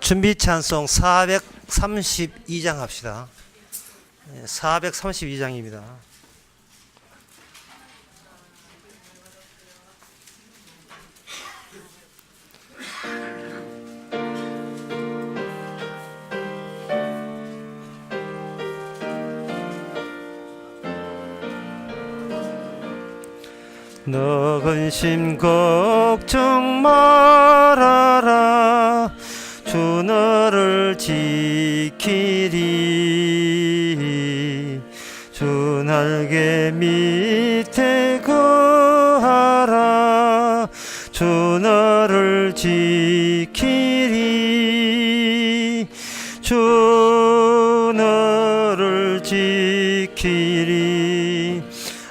준비 찬송 432장 합시다. 432장입니다. 너 근심 걱정 말아라. 주 너를 지키리. 주 날개 밑에 거하라. 주 너를 지키리. 주 너를 지키리.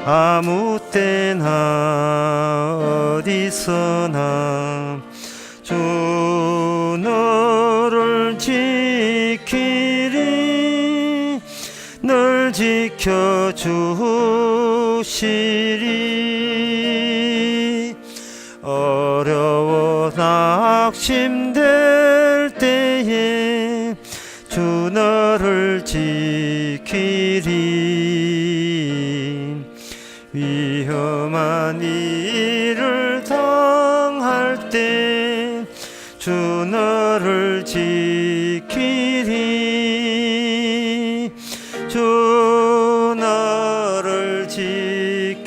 아무 때나 어디서나 주 너를 지키리. 널 지켜주시리. 어려워 낙심될 때에 주 너를 지키리. 위험한 일을 당할 때 주 너를 지키리. 주 너를 지키리.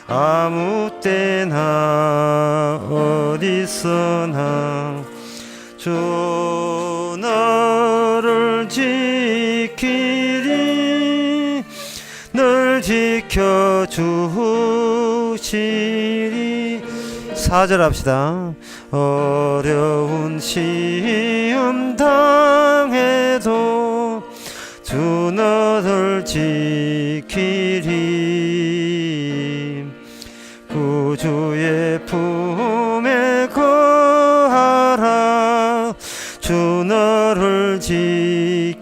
아무 때나 어디서나 주 너를 지키리. 널 지켜주시리. 4절 합시다. 어려운 시험 당해도 주 너를 지키리. 구주의 품에 거하라. 주 너를 지키리.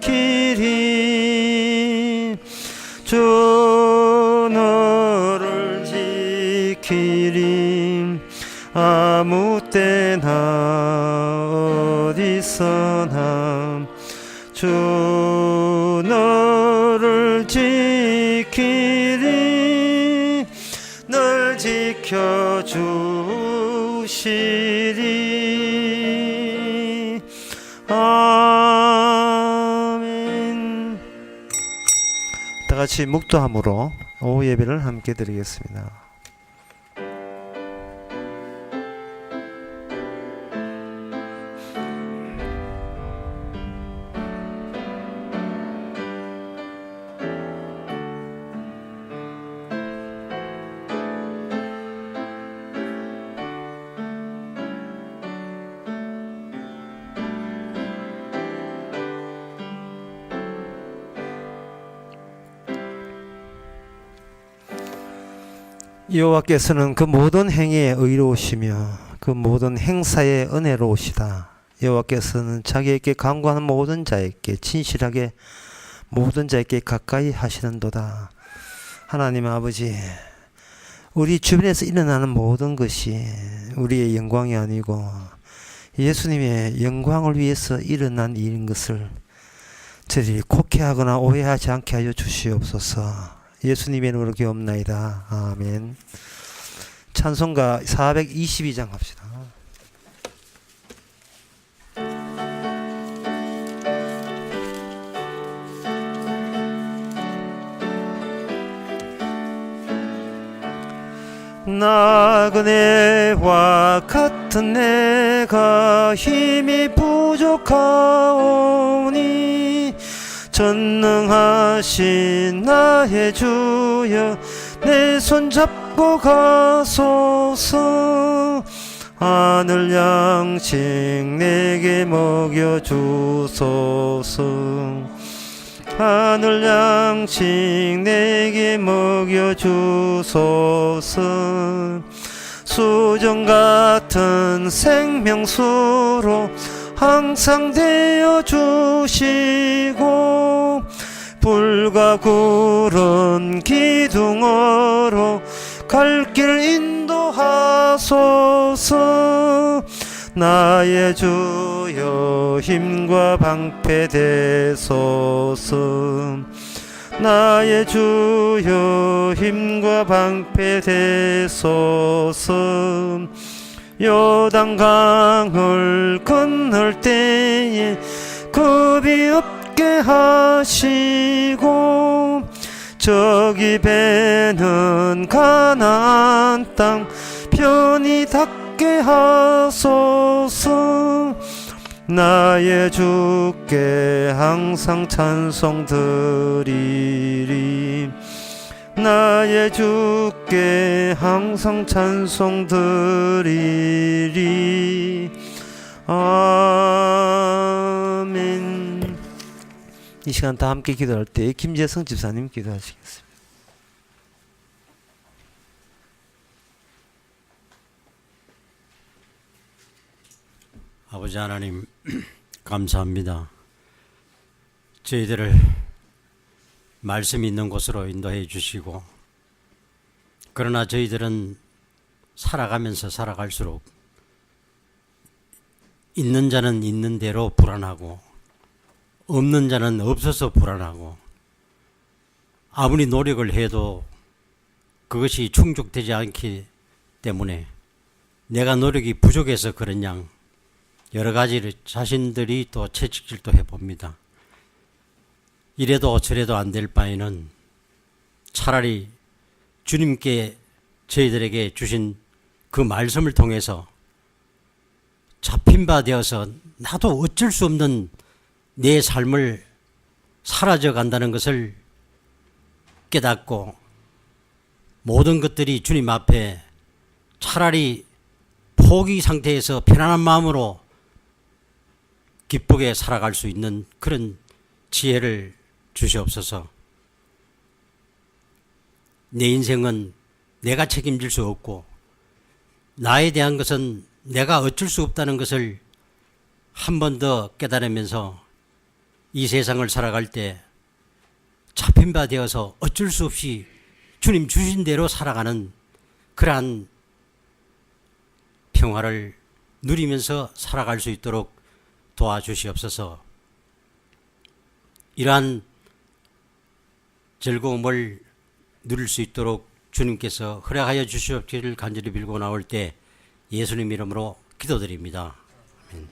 주 너를 지키리. 아무 때나 어디서나 주 너를 지키리. 널 지켜주시리. 아멘. 다 같이 묵도함으로 오후 예배를 함께 드리겠습니다. 여호와께서는 그 모든 행위에 의로우시며 그 모든 행사에 은혜로우시다. 여호와께서는 자기에게 간구하는 모든 자에게 진실하게 모든 자에게 가까이 하시는도다. 하나님 아버지, 우리 주변에서 일어나는 모든 것이 우리의 영광이 아니고 예수님의 영광을 위해서 일어난 일인 것을 저희들이 곡해하거나 오해하지 않게 하여 주시옵소서. 예수님의 이름으로 기옵나이다. 아멘. 찬송가 422장 합시다. 나그네와 같은 내가 힘이 부족하오니 전능하신 나의 주여 내 손 잡고 가소서. 하늘 양식 내게 먹여주소서. 하늘 양식 내게 먹여주소서. 수정 같은 생명수로 항상 되어 주시고 불과 구른 기둥으로 갈 길 인도하소서. 나의 주여 힘과 방패 되소서. 나의 주여 힘과 방패 되소서. 요단강을 건널 때에 겁이 없게 하시고 저기 배는 가나안 땅 편히 닿게 하소서. 나의 주께 항상 찬송 드리리. 나의 주께 항상 찬송 드리리. 아멘. 이 시간 다 함께 기도할 때 김재성 집사님 기도하시겠습니다. 아버지 하나님 감사합니다. 저희들을 말씀 있는 곳으로 인도해 주시고, 그러나 저희들은 살아가면서 살아갈수록 있는 자는 있는 대로 불안하고 없는 자는 없어서 불안하고, 아무리 노력을 해도 그것이 충족되지 않기 때문에 내가 노력이 부족해서 그런 양 여러 가지를 자신들이 또 채찍질도 해봅니다. 이래도 저래도 안 될 바에는 차라리 주님께 저희들에게 주신 그 말씀을 통해서 잡힌 바 되어서 나도 어쩔 수 없는 내 삶을 사라져 간다는 것을 깨닫고, 모든 것들이 주님 앞에 차라리 포기 상태에서 편안한 마음으로 기쁘게 살아갈 수 있는 그런 지혜를 주시옵소서. 내 인생은 내가 책임질 수 없고 나에 대한 것은 내가 어쩔 수 없다는 것을 한 번 더 깨달으면서 이 세상을 살아갈 때 잡힌 바 되어서 어쩔 수 없이 주님 주신 대로 살아가는 그러한 평화를 누리면서 살아갈 수 있도록 도와주시옵소서. 이러한 즐거움을 누릴 수 있도록 주님께서 허락하여 주시옵기를 간절히 빌고 나올 때 예수님 이름으로 기도드립니다. 아멘.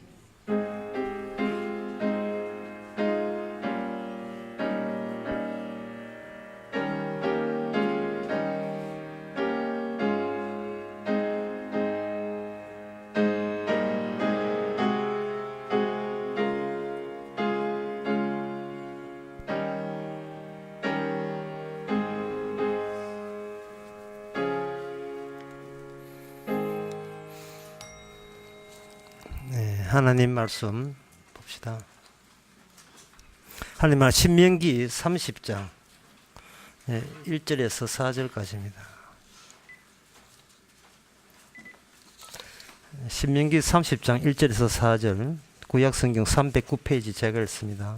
하나님 말씀 봅시다. 하나님 말 신명기 30장 1절에서 4절까지입니다. 신명기 30장 1절에서 4절, 구약성경 309페이지 제가 읽습니다.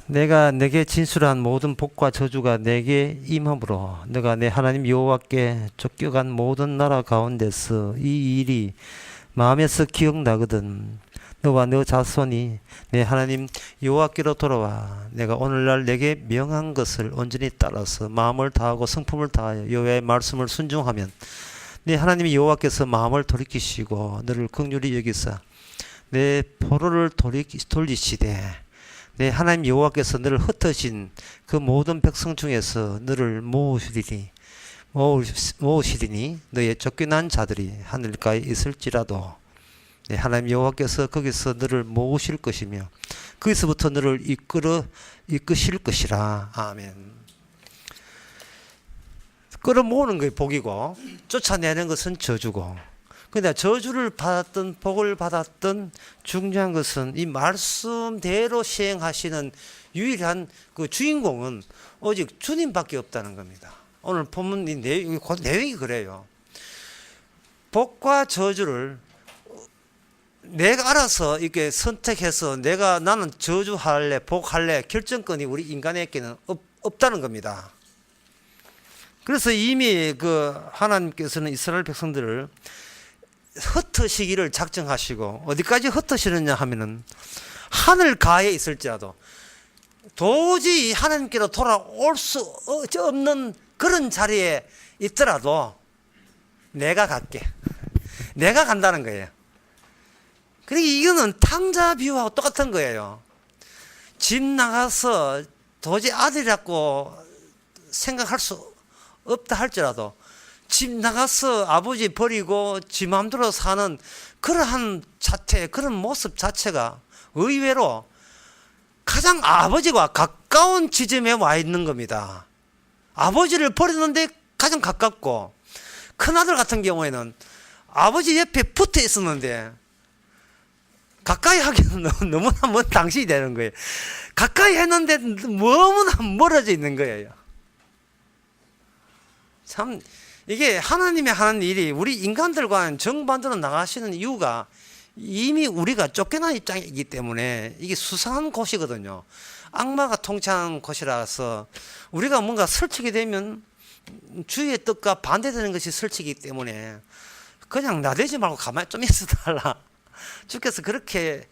내가 내게 진술한 모든 복과 저주가 내게 임함으로 내가 내 하나님 여호와께 쫓겨간 모든 나라 가운데서 이 일이 마음에서 기억나거든. 너와 너 자손이 내 하나님 여호와께로 돌아와 내가 오늘날 내게 명한 것을 온전히 따라서 마음을 다하고 성품을 다하여 여호와의 말씀을 순종하면 내 하나님 여호와께서 마음을 돌이키시고 너를 긍휼히 여기사 내 포로를 돌리시되 내 하나님 여호와께서 너를 흩어진 그 모든 백성 중에서 너를 모으시리니 너의 쫓겨난 자들이 하늘가에 있을지라도 내 하나님 여호와께서 거기서 너를 모으실 것이며 거기서부터 너를 이끄실 것이라. 아멘. 끌어모으는 것이 복이고 쫓아내는 것은 저주고, 근데 저주를 받았던 복을 받았던 중요한 것은 이 말씀대로 시행하시는 유일한 그 주인공은 오직 주님밖에 없다는 겁니다. 오늘 본문 이 내용이 그래요. 복과 저주를 내가 알아서 이렇게 선택해서 나는 저주할래 복할래 결정권이 우리 인간에게는 없다는 겁니다. 그래서 이미 그 하나님께서는 이스라엘 백성들을 흩으시기를 작정하시고, 어디까지 흩으시느냐 하면은 하늘 가에 있을지라도 도저히 하나님께로 돌아올 수 없는 그런 자리에 있더라도 내가 갈게. 내가 간다는 거예요. 그러니까 이거는 탕자 비유하고 똑같은 거예요. 집 나가서 도저히 아들이라고 생각할 수 없다 할지라도 집 나가서 아버지 버리고 지 마음대로 사는 그러한 자태, 그런 모습 자체가 의외로 가장 아버지와 가까운 지점에 와 있는 겁니다. 아버지를 버렸는데 가장 가깝고, 큰아들 같은 경우에는 아버지 옆에 붙어 있었는데 가까이 하기는 너무나 먼 당신이 되는 거예요. 가까이 했는데 너무나 멀어져 있는 거예요. 참 이게 하나님이 하는 일이 우리 인간들과는 정반대로 나가시는 이유가 이미 우리가 쫓겨난 입장이기 때문에 이게 수상한 곳이거든요. 악마가 통치하는 곳이라서 우리가 뭔가 설치게 되면 주위의 뜻과 반대되는 것이 설치기 때문에 그냥 나대지 말고 가만히 좀 있어 달라. 주께서 그렇게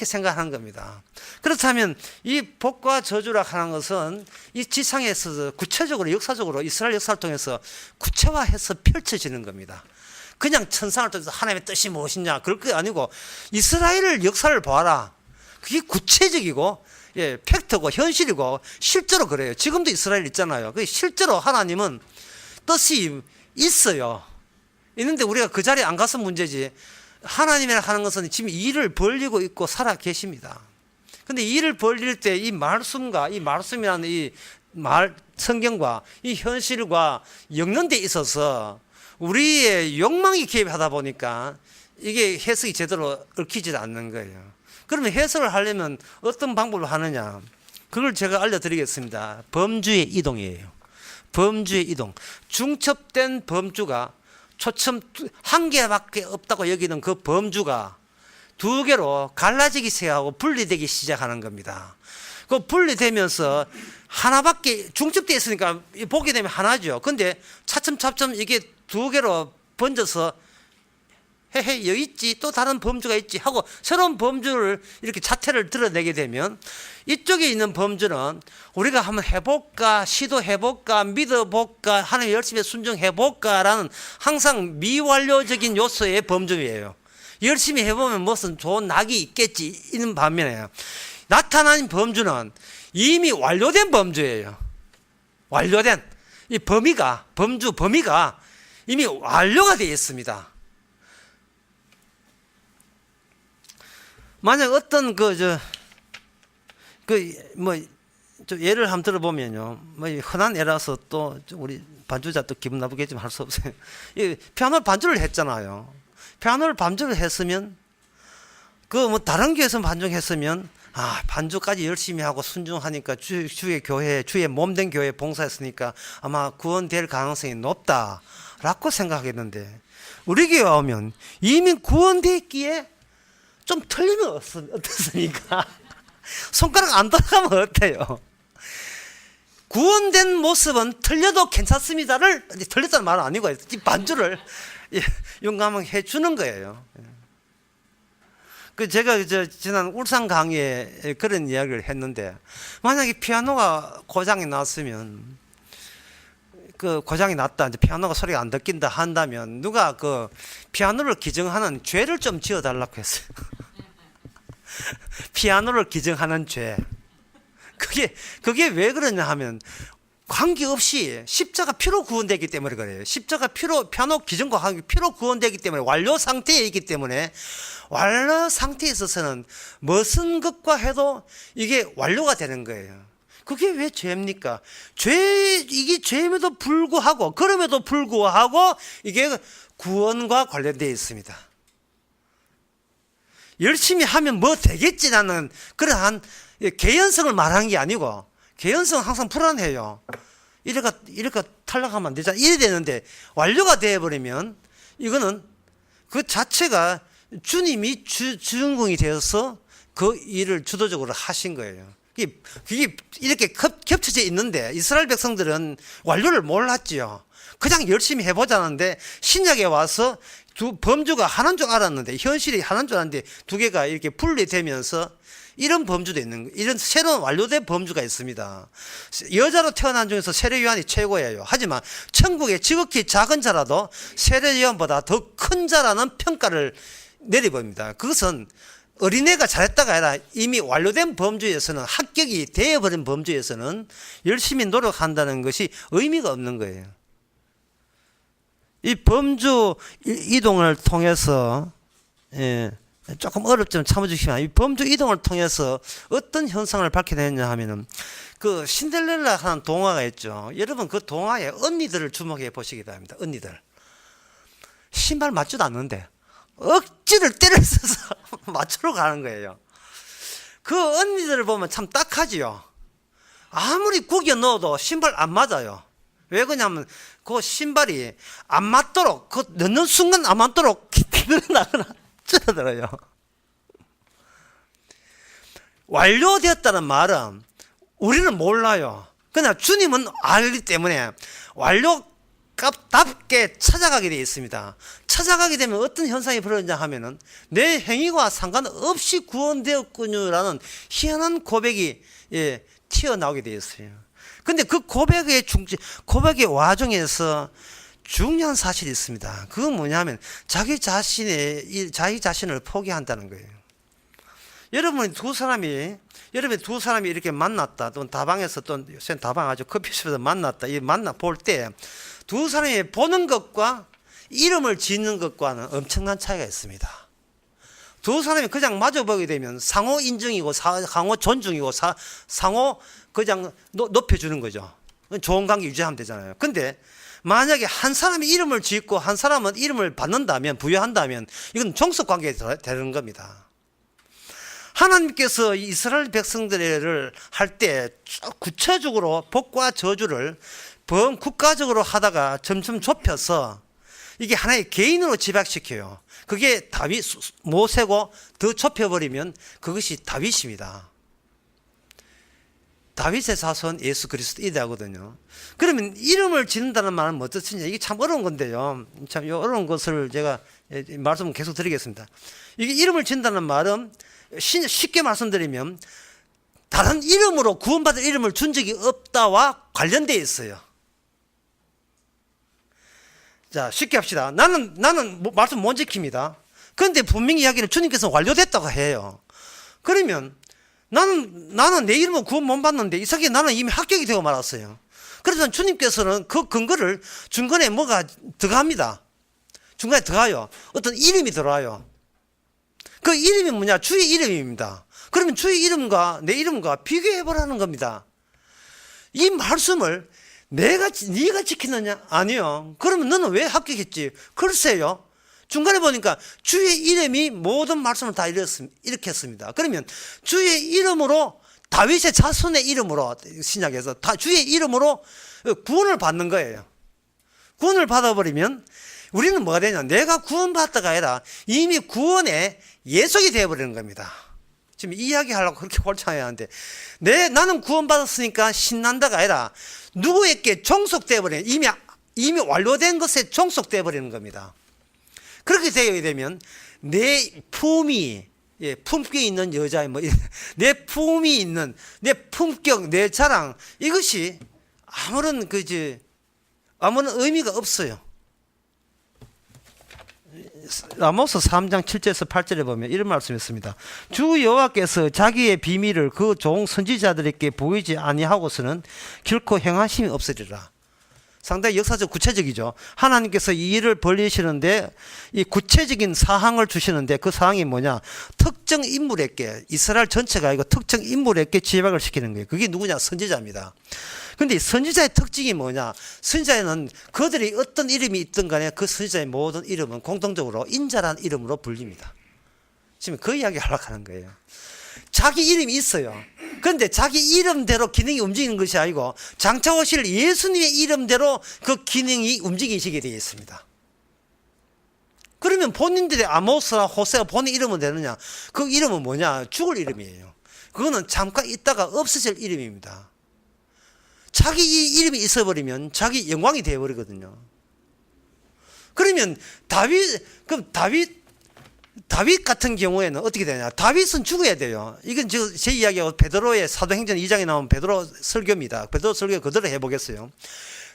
생각하는 겁니다. 그렇다면 이 복과 저주라 하는 것은 이 지상에서 구체적으로 역사적으로 이스라엘 역사를 통해서 구체화해서 펼쳐지는 겁니다. 그냥 천상을 통해서 하나님의 뜻이 무엇이냐 그럴 게 아니고 이스라엘 역사를 보아라. 그게 구체적이고 팩트고 현실이고 실제로 그래요. 지금도 이스라엘 있잖아요. 실제로 하나님은 뜻이 있어요. 있는데 우리가 그 자리에 안 가서 문제지. 하나님이라 하는 것은 지금 일을 벌리고 있고 살아 계십니다. 근데 일을 벌릴 때 이 말씀과 이 말씀이라는 이 성경과 이 현실과 엮는 데 있어서 우리의 욕망이 개입하다 보니까 이게 해석이 제대로 얽히지 않는 거예요. 그러면 해석을 하려면 어떤 방법을 하느냐? 그걸 제가 알려드리겠습니다. 범주의 이동이에요. 범주의 이동. 중첩된 범주가 초점 한 개밖에 없다고 여기는 그 범주가 두 개로 갈라지기 시작하고 분리되기 시작하는 겁니다. 그 분리되면서 하나밖에 중첩되어 있으니까 보게 되면 하나죠. 근데 차츰차츰 이게 두 개로 번져서 헤헤 여기 있지 또 다른 범주가 있지 하고 새로운 범주를 이렇게 자태를 드러내게 되면 이쪽에 있는 범주는 우리가 한번 해볼까 시도해볼까 믿어볼까 하나님 열심히 순종해볼까 라는 항상 미완료적인 요소의 범주예요. 열심히 해보면 무슨 좋은 낙이 있겠지 이런 반면에 나타난 범주는 이미 완료된 범주예요. 완료된 이 범위가 범위가 이미 완료가 되어 있습니다. 만약 어떤 예를 한번 들어보면요. 흔한 예라서 또 우리 반주자 또 기분 나쁘겠지만 할 수 없어요. 피아노 반주를 했잖아요. 피아노를 반주를 했으면 다른 교회에서 반주했으면 반주까지 열심히 하고 순종하니까 주의 교회, 주의 몸된 교회에 봉사했으니까 아마 구원될 가능성이 높다라고 생각하겠는데 우리 교회 오면 이미 구원됐기에 좀 틀리면 어떻습니까? 손가락 안 돌아가면 어때요? 구원된 모습은 틀려도 괜찮습니다를 틀렸다는 말은 아니고 반주를 용감하게 해주는 거예요. 제가 지난 울산 강의에 그런 이야기를 했는데 만약에 피아노가 고장이 났으면 고장이 났다 이제 피아노가 소리가 안 듣긴다 한다면 누가 피아노를 기증하는 죄를 좀 지어달라고 했어요. 피아노를 기증하는 죄. 그게 왜 그러냐 하면 관계없이 십자가 피로 구원되기 때문에 그래요. 십자가 피아노 기증과 피로 구원되기 때문에 완료 상태에 있기 때문에 완료 상태에 있어서는 무슨 것과 해도 이게 완료가 되는 거예요. 그게 왜 죄입니까? 이게 죄임에도 불구하고 그럼에도 불구하고 이게 구원과 관련되어 있습니다. 열심히 하면 뭐 되겠지라는 그러한 개연성을 말하는 게 아니고 개연성은 항상 불안해요. 이래가 탈락하면 안 되잖아. 이래 되는데 완료가 되어버리면 이거는 그 자체가 주님이 주인공이 되어서 그 일을 주도적으로 하신 거예요. 그게 이렇게 겹쳐져 있는데 이스라엘 백성들은 완료를 몰랐지요. 그냥 열심히 해보자는데 신약에 와서 두 범주가 하나인 줄 알았는데 현실이 하나인 줄 알았는데 두 개가 이렇게 분리되면서 이런 범주도 있는 거예요. 이런 새로운 완료된 범주가 있습니다. 여자로 태어난 중에서 세례 요한이 최고예요. 하지만 천국의 지극히 작은 자라도 세례 요한보다 더 큰 자라는 평가를 내려봅니다. 그것은 어린애가 잘했다가 아니라 이미 완료된 범주에서는 합격이 되어버린 범주에서는 열심히 노력한다는 것이 의미가 없는 거예요. 이 범주 이동을 통해서 조금 어렵지만 참아주시면 이 범주 이동을 통해서 어떤 현상을 밝혀냈냐 하면은 그 신데렐라 하는 동화가 있죠. 여러분 그 동화에 언니들을 주목해 보시기 바랍니다. 언니들 신발 맞지도 않는데 억지를 때려서 맞추러 가는 거예요. 그 언니들을 보면 참 딱하지요. 아무리 구겨 넣어도 신발 안 맞아요. 왜 그러냐면 그 신발이 안 맞도록 그 넣는 순간 안 맞도록 늘어나거나 줄어들어요. 완료되었다는 말은 우리는 몰라요. 그냥 주님은 알기 때문에 완료답게 찾아가게 되어 있습니다. 찾아가게 되면 어떤 현상이 벌어지냐 하면은 내 행위와 상관없이 구원되었군요라는 희한한 고백이 튀어나오게 되어 있어요. 근데 그 고백의 와중에서 중요한 사실이 있습니다. 그건 뭐냐면 자기 자신을 포기한다는 거예요. 여러분이 두 사람이 이렇게 만났다. 또 다방에서 또 요새 다방 아주 커피숍에서 만났다. 이 만나 볼 때 두 사람이 보는 것과 이름을 짓는 것과는 엄청난 차이가 있습니다. 두 사람이 그냥 마주보게 되면 상호 인정이고 상호 존중이고 상호 그냥 높여주는 거죠. 좋은 관계 유지하면 되잖아요. 근데 만약에 한 사람이 이름을 짓고 한 사람은 이름을 받는다면 부여한다면 이건 종속 관계가 되는 겁니다. 하나님께서 이스라엘 백성들을 할 때 구체적으로 복과 저주를 국가적으로 하다가 점점 좁혀서 이게 하나의 개인으로 집약시켜요. 그게 모세고 더 좁혀버리면 그것이 다윗입니다. 다윗의 자손 예수 그리스도 이대하거든요. 그러면 이름을 짓는다는 말은 뭐 뜻이냐? 이게 참 어려운 건데요. 참 이 어려운 것을 제가 말씀을 계속 드리겠습니다. 이게 이름을 짓는다는 말은 쉽게 말씀드리면 다른 이름으로 구원받을 이름을 준 적이 없다와 관련되어 있어요. 자, 쉽게 합시다. 나는 말씀 못 지킵니다. 그런데 분명히 이야기는 주님께서 완료됐다고 해요. 그러면 나는 내 이름으로 구원 못 받는데 이삭이 나는 이미 합격이 되고 말았어요. 그래서 주님께서는 그 근거를 중간에 뭐가 들어갑니다. 중간에 들어가요. 어떤 이름이 들어와요. 그 이름이 뭐냐? 주의 이름입니다. 그러면 주의 이름과 내 이름과 비교해보라는 겁니다. 이 말씀을 네가 지키느냐? 아니요. 그러면 너는 왜 합격했지? 글쎄요. 중간에 보니까 주의 이름이 모든 말씀을 다 일으켰습니다. 그러면 주의 이름으로 다윗의 자손의 이름으로 신약에서 주의 이름으로 구원을 받는 거예요. 구원을 받아버리면 우리는 뭐가 되냐? 내가 구원받다가 아니라 이미 구원의 예속이 되어버리는 겁니다. 지금 이야기하려고 그렇게 골창해야 하는데 나는 구원받았으니까 신난다가 아니라 누구에게 종속되어버리는 이미 완료된 것에 종속되어버리는 겁니다. 그렇게 되게 되면 내 품이 품격이 있는 여자 내 품이 있는 내 품격 내 자랑 이것이 아무런 의미가 없어요. 아모스 3장 7절에서 8절에 보면 이런 말씀이 있습니다. 주 여호와께서 자기의 비밀을 그 종 선지자들에게 보이지 아니하고서는 결코 행하심이 없으리라. 상당히 역사적 구체적이죠. 하나님께서 이 일을 벌리시는데 이 구체적인 사항을 주시는데 그 사항이 뭐냐? 특정 인물에게 이스라엘 전체가 아니고 특정 인물에게 지박을 시키는 거예요. 그게 누구냐? 선지자입니다. 근데 선지자의 특징이 뭐냐? 선지자에는 그들이 어떤 이름이 있든 간에 그 선지자의 모든 이름은 공통적으로 인자라는 이름으로 불립니다. 지금 그 이야기 하려고 하는 거예요. 자기 이름이 있어요. 그런데 자기 이름대로 기능이 움직이는 것이 아니고 장차 오실 예수님의 이름대로 그 기능이 움직이시게 되어 있습니다. 그러면 본인들의 아모스나 호세가 본인 이름은 되느냐? 그 이름은 뭐냐? 죽을 이름이에요. 그거는 잠깐 있다가 없어질 이름입니다. 자기 이 이름이 있어버리면 자기 영광이 되어버리거든요. 그러면 그럼 다윗 같은 경우에는 어떻게 되냐? 다윗은 죽어야 돼요. 이건 제 이야기하고 베드로의 사도행전 2장에 나온 베드로 설교입니다. 베드로 설교 그대로 해보겠어요.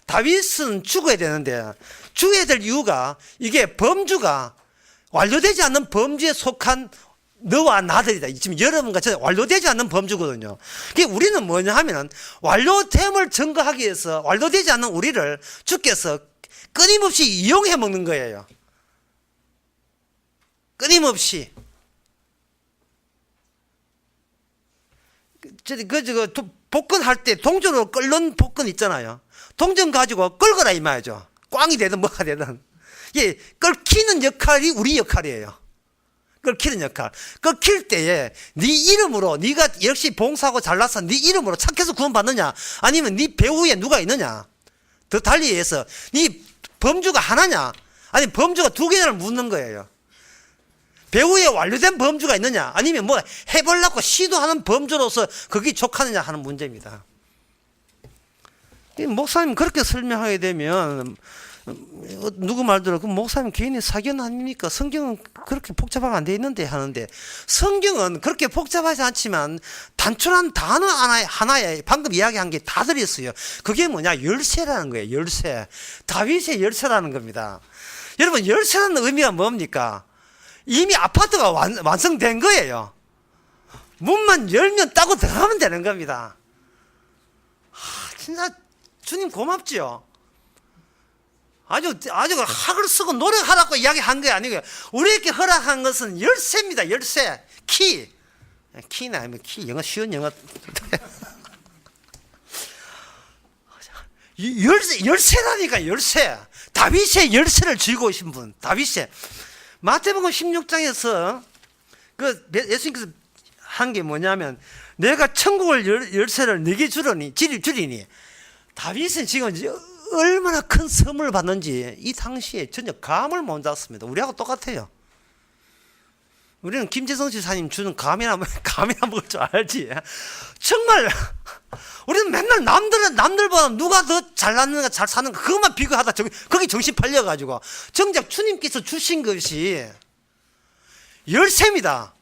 다윗은 죽어야 되는데 죽어야 될 이유가 이게 범주가 완료되지 않는 범주에 속한 너와 나들이다. 지금 여러분과 저 완료되지 않는 범주거든요. 우리는 뭐냐 하면은 완료됨을 증거하기 위해서 완료되지 않는 우리를 주께서 끊임없이 이용해 먹는 거예요. 끊임없이. 복근할 때 동전으로 끓는 복근 있잖아요. 동전 가지고 끌거라 이 말이죠. 꽝이 되든 뭐가 되든. 예, 끓기는 역할이 우리 역할이에요. 끓기는 역할. 끓길 때에 네 이름으로 네가 역시 봉사하고 잘나서 네 이름으로 착해서 구원받느냐 아니면 네 배후에 누가 있느냐 더 달리 해서 네 범주가 하나냐 아니면 범주가 두 개냐를 묻는 거예요. 배후에 완료된 범주가 있느냐 아니면 뭐 해보려고 시도하는 범주로서 그게 족하느냐 하는 문제입니다. 목사님 그렇게 설명하게 되면 누구 말대로 그 목사님 개인의 사견 아닙니까? 성경은 그렇게 복잡하게 안 돼 있는데 하는데 성경은 그렇게 복잡하지 않지만 단순한 단어 하나에 방금 이야기한 게 다 들었어요. 그게 뭐냐? 열쇠라는 거예요. 열쇠. 다윗의 열쇠라는 겁니다. 여러분 열쇠라는 의미가 뭡니까? 이미 아파트가 완성된 거예요. 문만 열면 따고 들어가면 되는 겁니다. 진짜 주님 고맙지요. 아주 학을 쓰고 노력하라고 이야기한 게 아니고요. 우리에게 허락한 것은 열쇠입니다. 열쇠, 키. 키는 아니면 키, 영어 쉬운 영어. 열쇠라니까 열쇠. 다윗의 열쇠를 쥐고 오신 분. 다윗의 마태복음 16장에서 그 예수님께서 한 게 뭐냐면 내가 천국을 열쇠를 네게 주리니. 다윗은 지금 얼마나 큰 선물을 받는지 이 당시에 전혀 감을 못 잡습니다. 우리하고 똑같아요. 우리는 김재성 지사님 주는 감이나 먹을 줄 알지. 정말 우리는 맨날 남들보다 누가 더 잘났는가 잘 사는가 그것만 비교하다 거기 정신 팔려가지고 정작 주님께서 주신 것이 열쇠입니다.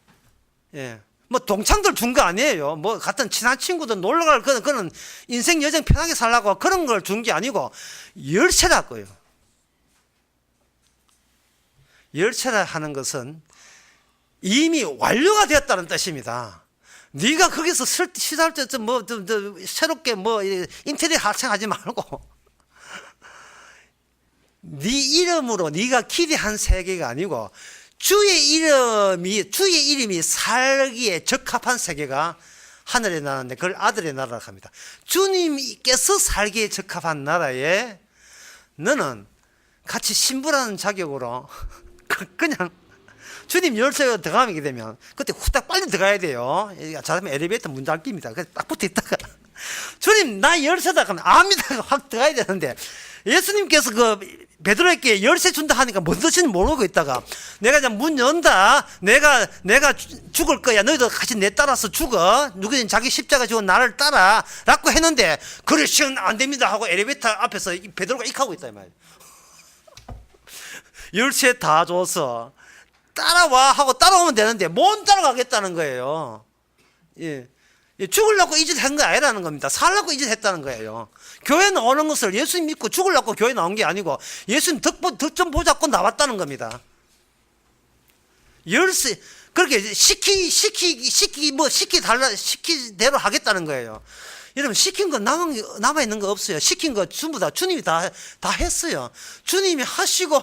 예. 뭐 동창들 준 거 아니에요. 뭐 같은 친한 친구들 놀러갈 그런 인생 여정 편하게 살라고 그런 걸 준 게 아니고 열쇠라고요. 열쇠라 하는 것은 이미 완료가 되었다는 뜻입니다. 네가 거기서 시설 때 새롭게 인테리어 하청하지 말고 네 이름으로 네가 기대한 세계가 아니고 주의 이름이 살기에 적합한 세계가 하늘의 나라인데 그걸 아들의 나라라고 합니다. 주님께서 살기에 적합한 나라에 너는 같이 신부라는 자격으로 그냥 주님 열쇠가 들어가게 되면 그때 후딱 빨리 들어가야 돼요. 잘하면 엘리베이터 문 닫기입니다. 그래서 딱 붙어 있다가 주님 나 열쇠다 그러면 압니다 확 들어가야 되는데 예수님께서 그 베드로에게 열쇠 준다 하니까 뭔 뜻인지 모르고 있다가 내가 이제 문 연다 내가 죽을 거야 너희도 같이 내 따라서 죽어 누구든 자기 십자가 지고 나를 따라 라고 했는데 그러시면 안 됩니다 하고 엘리베이터 앞에서 베드로가 익하고 있다 이 말이야. 열쇠 다 줘서 따라와 하고 따라오면 되는데 못 따라가겠다는 거예요. 예. 죽으려고 이 짓 한 거 아니라는 겁니다. 살려고 이 짓 했다는 거예요. 교회 나오는 것을 예수님 믿고 죽으려고 교회 나온 게 아니고 예수님 덕 좀 보자고 나왔다는 겁니다. 열쇠 그렇게 시키대로 하겠다는 거예요. 여러분 시킨 거 남아 있는 거 없어요. 시킨 거 전부 다 주님이 다 했어요. 주님이 하시고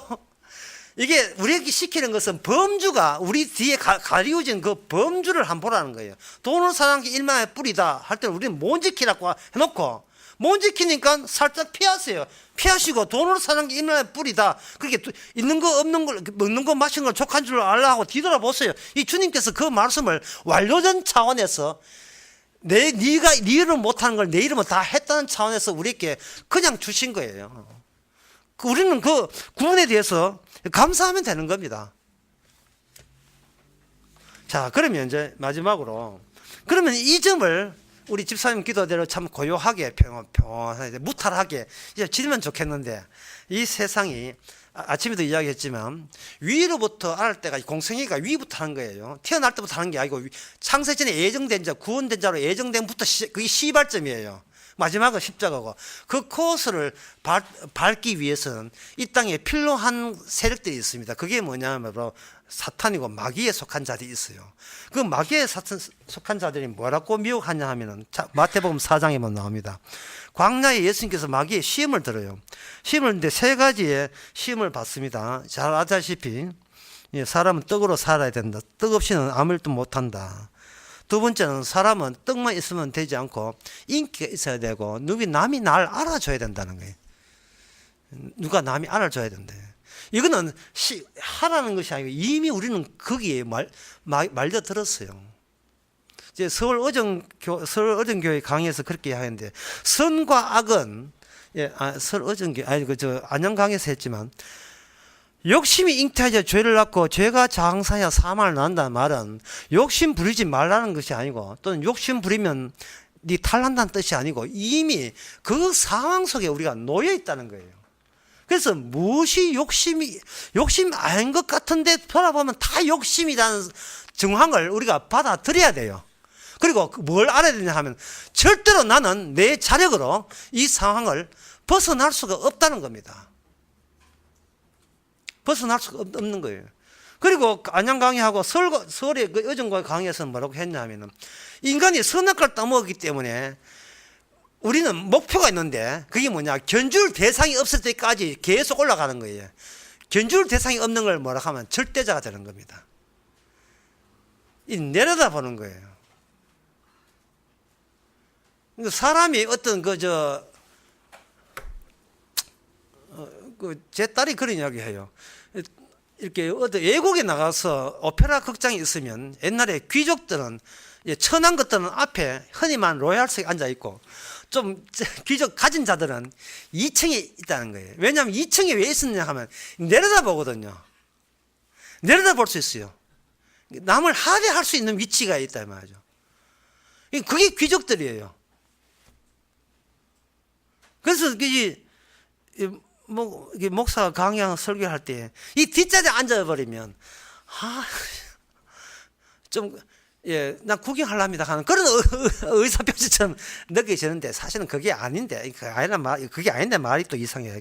이게 우리에게 시키는 것은 범주가 우리 뒤에 가리워진 그 범주를 한번 보라는 거예요. 돈을 사는 게 일만의 뿌리다 할 때는 우리는 못 지키라고 해놓고 못 지키니까 살짝 피하세요. 피하시고 돈으로 사는 게 일만의 뿌리다. 그렇게 있는 거 없는 걸 먹는 거 마시는 걸 족한 줄 알라 하고 뒤돌아보세요. 이 주님께서 그 말씀을 완료된 차원에서 네가 네 이름 못하는 걸 내 이름은 다 했다는 차원에서 우리에게 그냥 주신 거예요. 우리는 그 구원에 대해서 감사하면 되는 겁니다. 자, 그러면 이제 마지막으로 그러면 이 점을 우리 집사님 기도대로 참 고요하게 평온하게 무탈하게 이제 지르면 좋겠는데, 이 세상이 아침에도 이야기했지만 위로부터 알 때가 공생애가 위부터 하는 거예요. 태어날 때부터 하는 게 아니고 창세전에 예정된 자, 구원된 자로 예정된부터 그게 시발점이에요. 마지막은 십자가고, 그 코스를 밟기 위해서는 이 땅에 필요한 세력들이 있습니다. 그게 뭐냐면 바로 사탄이고 마귀에 속한 자들이 있어요. 그 마귀에 속한 자들이 뭐라고 미혹하냐 하면은 마태복음 4장에만 나옵니다. 광야에 예수님께서 마귀의 시험을 들어요. 시험을 듣는데 세 가지의 시험을 받습니다. 잘 아다시피 사람은 떡으로 살아야 된다. 떡 없이는 아무 일도 못한다. 두 번째는 사람은 떡만 있으면 되지 않고 인기가 있어야 되고 남이 날 알아줘야 된다는 거예요. 누가 남이 알아줘야 된대. 이거는 하라는 것이 아니고 이미 우리는 거기에 말려 들었어요. 이제 서울 어정교회 강의에서 그렇게 하는데, 선과 악은, 서울 어정교회, 안양 강의에서 했지만, 욕심이 잉태하여 죄를 낳고 죄가 장사하여 사망을 낳는다는 말은 욕심 부리지 말라는 것이 아니고, 또는 욕심 부리면 네 탈난다는 뜻이 아니고 이미 그 상황 속에 우리가 놓여 있다는 거예요. 그래서 무엇이 욕심 아닌 것 같은데 돌아보면 다 욕심이라는 정황을 우리가 받아들여야 돼요. 그리고 뭘 알아야 되냐 하면 절대로 나는 내 자력으로 이 상황을 벗어날 수가 없다는 겁니다. 벗어날 수가 없는 거예요. 그리고 안양 강의하고 서울의 그 어정과 강의에서는 뭐라고 했냐 하면은, 인간이 선악과를 따먹었기 때문에 우리는 목표가 있는데, 그게 뭐냐, 견줄 대상이 없을 때까지 계속 올라가는 거예요. 견줄 대상이 없는 걸 뭐라 하면 절대자가 되는 겁니다. 내려다보는 거예요. 사람이 어떤 제 딸이 그런 이야기 해요. 이렇게 어디 외국에 나가서 오페라 극장이 있으면 옛날에 귀족들은, 천한 것들은 앞에 흔히만 로얄석에 앉아 있고, 좀 귀족 가진 자들은 2층에 있다는 거예요. 왜냐하면 2층에 왜 있었냐 하면 내려다 보거든요. 내려다 볼 수 있어요. 남을 하대할 수 있는 위치가 있다 말이죠. 그게 귀족들이에요. 그래서 목사가 강의하고 설교할 때 이 뒷자리에 앉아버리면 나 구경하랍니다 하는 그런 의사표시처럼 느껴지는데, 사실은 그게 아닌데, 그게 아닌데 말이 또 이상해요.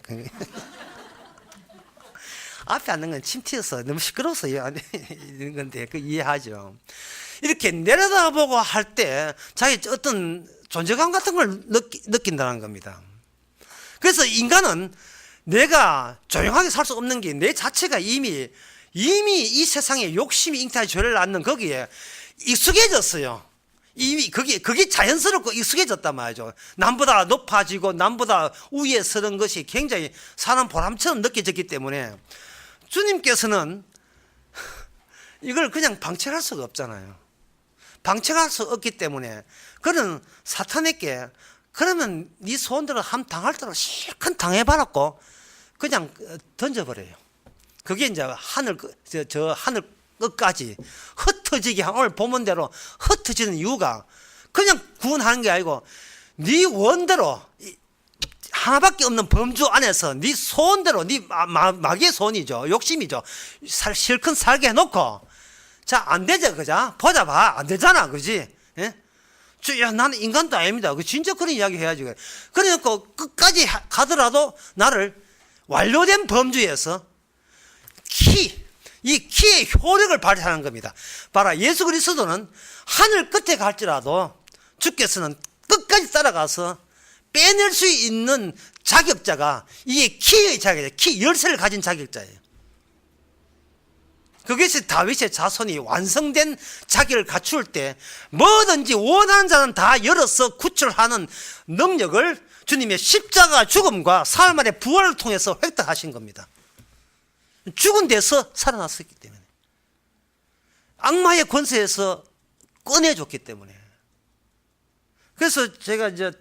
앞에 앉는 건 침 튀어서 너무 시끄러워서 이런 건데, 그 이해하죠. 이렇게 내려다보고 할 때 자기 어떤 존재감 같은 걸 느낀다는 겁니다. 그래서 인간은 내가 조용하게 살 수 없는 게 내 자체가 이미 이 세상에 욕심이 잉태하여 죄를 낳는 거기에 익숙해졌어요. 이미 그게 자연스럽고 익숙해졌단 말이죠. 남보다 높아지고 남보다 위에 서는 것이 굉장히 사람 보람처럼 느껴졌기 때문에 주님께서는 이걸 그냥 방치할 수가 없잖아요. 방치할 수 없기 때문에 그런 사탄에게, 그러면 네 소원대로 함 당할 대로 실컷 당해봐라고 그냥 던져버려요. 그게 이제 하늘 끝까지 흩어지게, 오늘 본문대로 흩어지는 이유가 그냥 구원하는 게 아니고 네 원대로, 하나밖에 없는 범주 안에서 네 소원대로, 네 마귀의 소원이죠, 욕심이죠, 실컷 살게 해놓고, 자, 안 되죠, 그자? 보자 봐, 안 되잖아, 그지? 예? 야, 나는 인간도 아닙니다. 진짜 그런 이야기 해야지. 그러니까 끝까지 가더라도 나를 완료된 범주에서 이 키의 효력을 발휘하는 겁니다. 봐라, 예수 그리스도는 하늘 끝에 갈지라도 주께서는 끝까지 따라가서 빼낼 수 있는 자격자가, 이게 키의 자격자, 키 열쇠를 가진 자격자예요. 그것이 다윗의 자손이 완성된 자기를 갖출 때 뭐든지 원하는 자는 다 열어서 구출하는 능력을 주님의 십자가 죽음과 사흘 만에 부활을 통해서 획득하신 겁니다. 죽은 데서 살아났었기 때문에, 악마의 권세에서 꺼내줬기 때문에. 그래서 제가 이제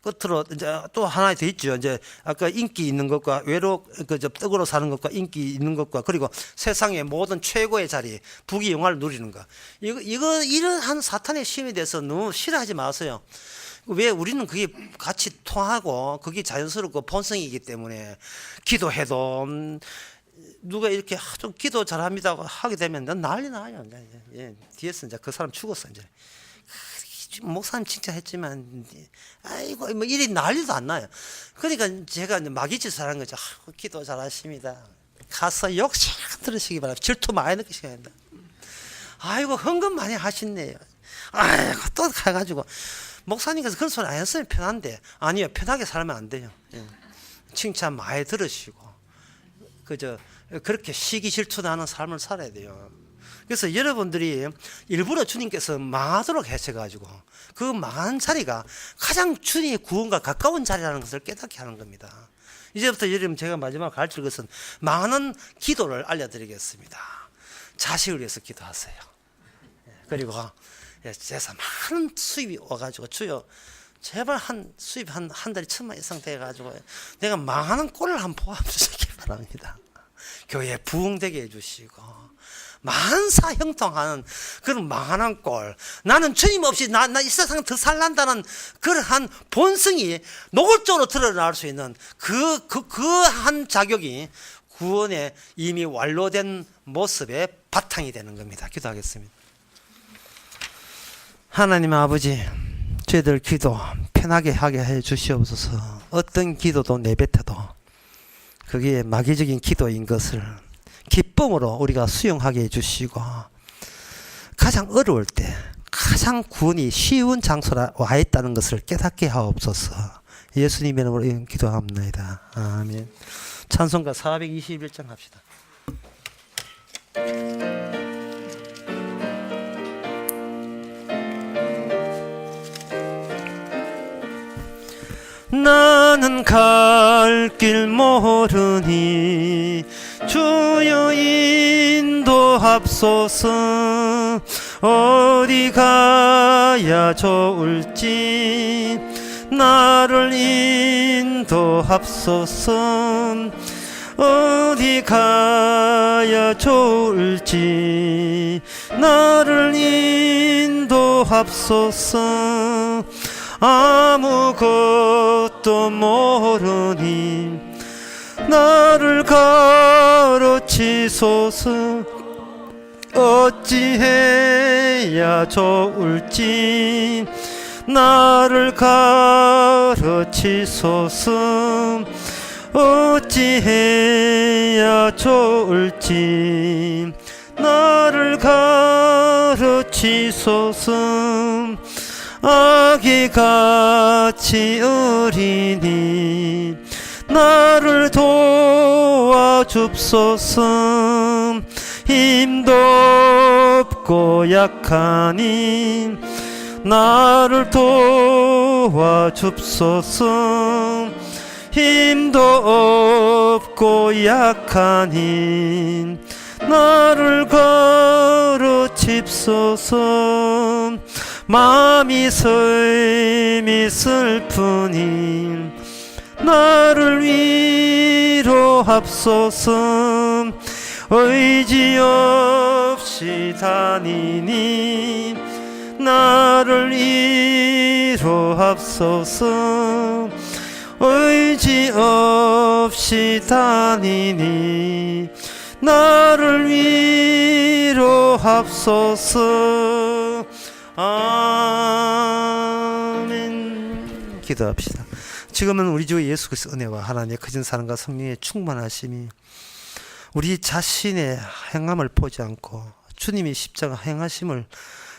끝으로 이제 또 하나 더 있죠. 이제 아까 인기 있는 것과 그저 떡으로 사는 것과 인기 있는 것과 그리고 세상의 모든 최고의 자리, 부귀 영화를 누리는 것. 이거 이러한 사탄의 심에 대해서 너무 싫어하지 마세요. 왜 우리는 그게 같이 통하고 그게 자연스럽고 본성이기 때문에 기도해도 누가 이렇게 좀 기도 잘합니다 하게 되면 난 난리 나요. 예, 뒤에서 이제 그 사람 죽었어 이제. 목사님 칭찬했지만 아이고 뭐 이리 난리도 안 나요. 그러니까 제가 이제 마귀짓을 하는 거죠. 기도 잘하십니다. 가서 욕잘 들으시기 바랍니다. 질투 많이 느끼셔야 된다. 아이고 헌금 많이 하시네요. 아이고 또 가가지고 목사님께서 그런 소리 안 했으면 편한데 아니요, 편하게 살면 안 돼요. 예. 칭찬 많이 들으시고 그저 그렇게 시기 질투나는 삶을 살아야 돼요. 그래서 여러분들이 일부러 주님께서 망하도록 하셔가지고 그 망한 자리가 가장 주님의 구원과 가까운 자리라는 것을 깨닫게 하는 겁니다. 이제부터 여러분 제가 마지막 가르칠 것은 많은 기도를 알려드리겠습니다. 자식을 위해서 기도하세요. 그리고 제사 많은 수입이 와가지고 주여 제발 수입 한 달에 1,000만 이상 돼가지고 내가 망하는 꼴을 한번 보아주시기 바랍니다. 교회 부흥되게 해주시고 만사 형통하는 그런 망하는 꼴, 나는 주님 없이 나 이 세상 더 살란다는 그러한 본성이 노골적으로 드러날 수 있는 그 한 자격이 구원에 이미 완료된 모습의 바탕이 되는 겁니다. 기도하겠습니다. 하나님 아버지, 저희들 기도 편하게 하게 해 주시옵소서. 어떤 기도도 내뱉어도 그게 마귀적인 기도인 것을 기쁨으로 우리가 수용하게 해주시고 가장 어려울 때 가장 구원이 쉬운 장소라 와 있다는 것을 깨닫게 하옵소서. 예수님의 이름으로 기도합니다. 아멘. 찬송가 421장 합시다. 나는 갈 길 모르니 주여 인도하옵소서. 어디 가야 좋을지 나를 인도하옵소서. 어디 가야 좋을지 나를 인도하옵소서. 아무것도 모르니 나를 가르치소서. 어찌해야 좋을지 나를 가르치소서. 어찌해야 좋을지 나를 가르치소서. 아기같이 어리니 나를 도와줍소서. 힘도 없고 약하니 나를 도와줍소서. 힘도 없고 약하니 나를 가르칩소서. 마음이 슬미 슬프니 나를 위로합소서. 의지 없이 다니니 나를 위로합소서. 의지 없이 다니니 나를 위로합소서. 아멘. 기도합시다. 지금은 우리 주 예수 그리스도의 은혜와 하나님의 크신 사랑과 성령의 충만하심이 우리 자신의 행함을 보지 않고 주님이 십자가 행하심을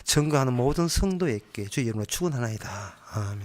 증거하는 모든 성도에게 주의 이름으로 축원하나이다. 아멘.